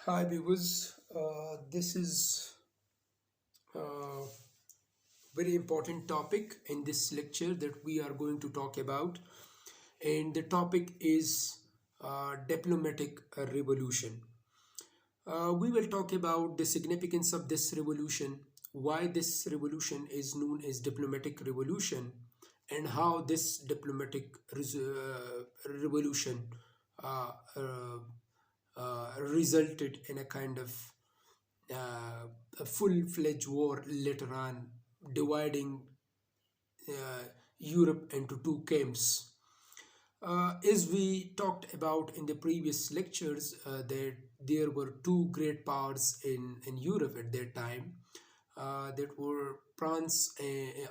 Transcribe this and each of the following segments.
Hi viewers, this is a very important topic in this lecture that we are going to talk about, and the topic is diplomatic revolution. We will talk about the significance of this revolution, why this revolution is known as diplomatic revolution, and how this diplomatic revolution uh, uh, resulted in a kind of a full-fledged war later on, dividing Europe into two camps. As we talked about in the previous lectures, that there were two great powers in Europe at that time, that were France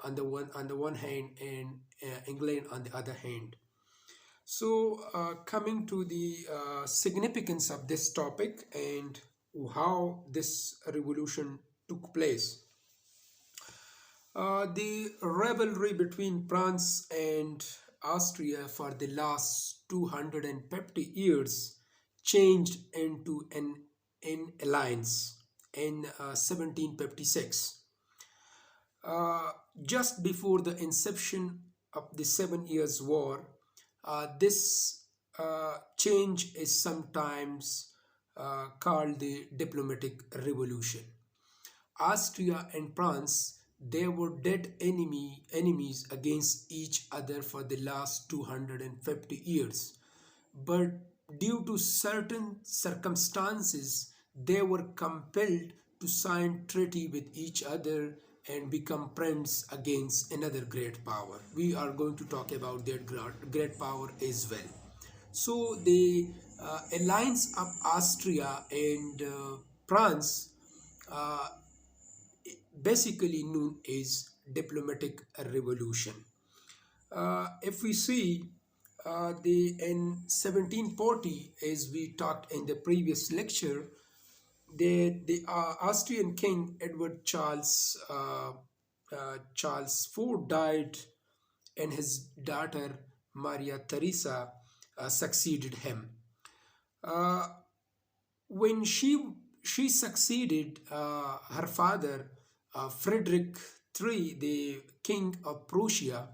on the one hand and England on the other hand. So, coming to the significance of this topic and how this revolution took place. The rivalry between France and Austria for the last 250 years changed into an alliance in 1756. Uh, just before the inception of the Seven Years' War, this change is sometimes called the diplomatic revolution. Austria and France, they were dead enemies against each other for the last 250 years. But due to certain circumstances, they were compelled to sign treaty with each other and become friends against another great power. We are going to talk about that great power as well. So the alliance of Austria and France, uh, basically known as diplomatic revolution. If we see the in 1740, as we talked in the previous lecture, the Austrian king Edward Charles IV died, and his daughter Maria Theresa succeeded him. Uh, when she succeeded her father, Frederick III, the king of Prussia,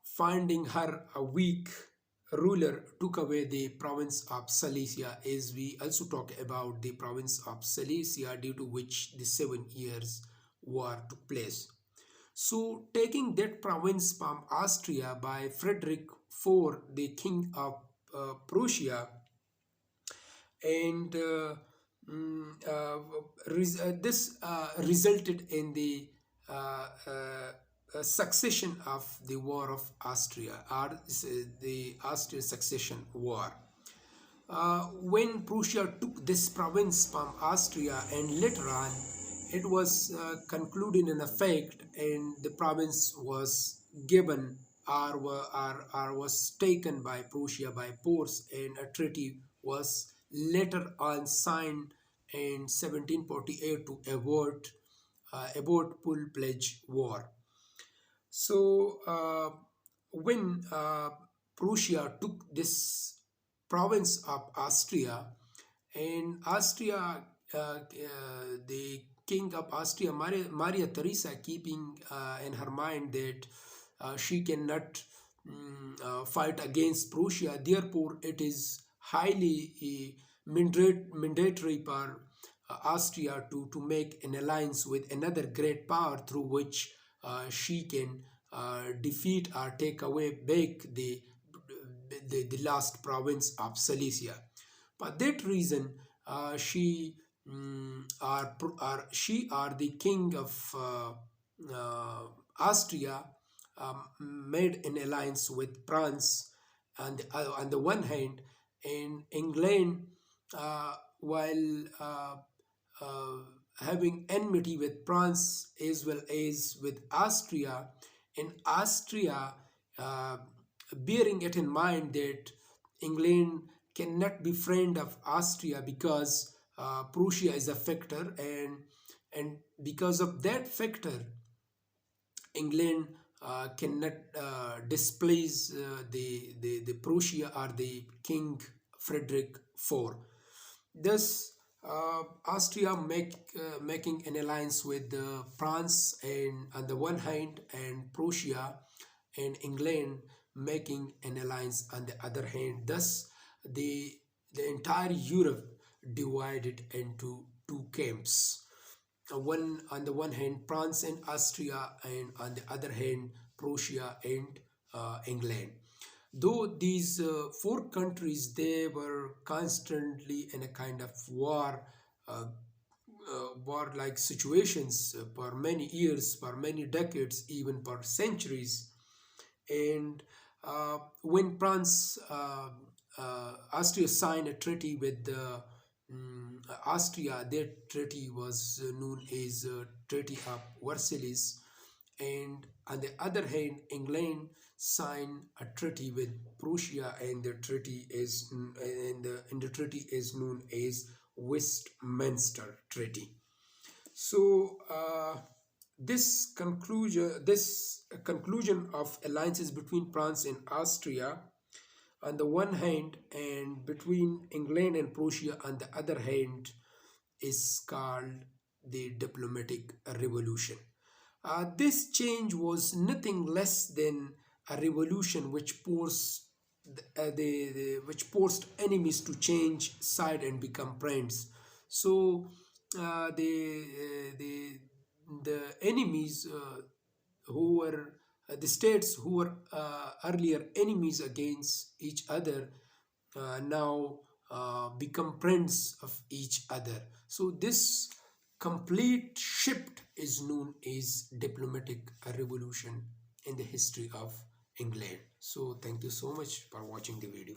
finding her a weak ruler, took away the province of Silesia, as we also talk about the province of Silesia, due to which the 7 Years' War took place. So, taking that province from Austria by Frederick IV, the king of Prussia, and this resulted in the succession of the War of Austria, or the Austrian Succession War. When Prussia took this province from Austria, and later on it was concluded in effect, and the province was given, or was taken by Prussia by force, and a treaty was later on signed in 1748 to avoid full-fledged war. So, when Prussia took this province of Austria, and Austria, the king of Austria, Maria Theresa, keeping in her mind that she cannot fight against Prussia, therefore, it is highly mandatory for Austria to make an alliance with another great power through which she can defeat or take away back the last province of Silesia. For that reason, she or the king of Austria made an alliance with France on the one hand, and England, while uh, having enmity with France as well as with Austria, and Austria, uh, bearing it in mind that England cannot be friend of Austria because Prussia is a factor, and because of that factor, England cannot displease the Prussia or the King Frederick IV. Thus, Austria making an alliance with France and on the one hand, and Prussia and England making an alliance on the other hand. Thus, the the entire Europe divided into two camps. One on the one hand, France and Austria, and on the other hand, Prussia and England. Though these four countries, they were constantly in a kind of uh, war-like situations for many years, for many decades, even for centuries. And when France, Austria signed a treaty with Austria, that treaty was known as Treaty of Versailles. And on the other hand, England signed a treaty with Prussia, and the treaty is known as Westminster Treaty. So this conclusion of alliances between France and Austria on the one hand, and between England and Prussia on the other hand, is called the diplomatic revolution. This change was nothing less than a revolution which which forced enemies to change side and become friends. So the enemies who were the states who were earlier enemies against each other now become friends of each other. So this complete shift is known as diplomatic revolution in the history of England. So thank you so much for watching the video.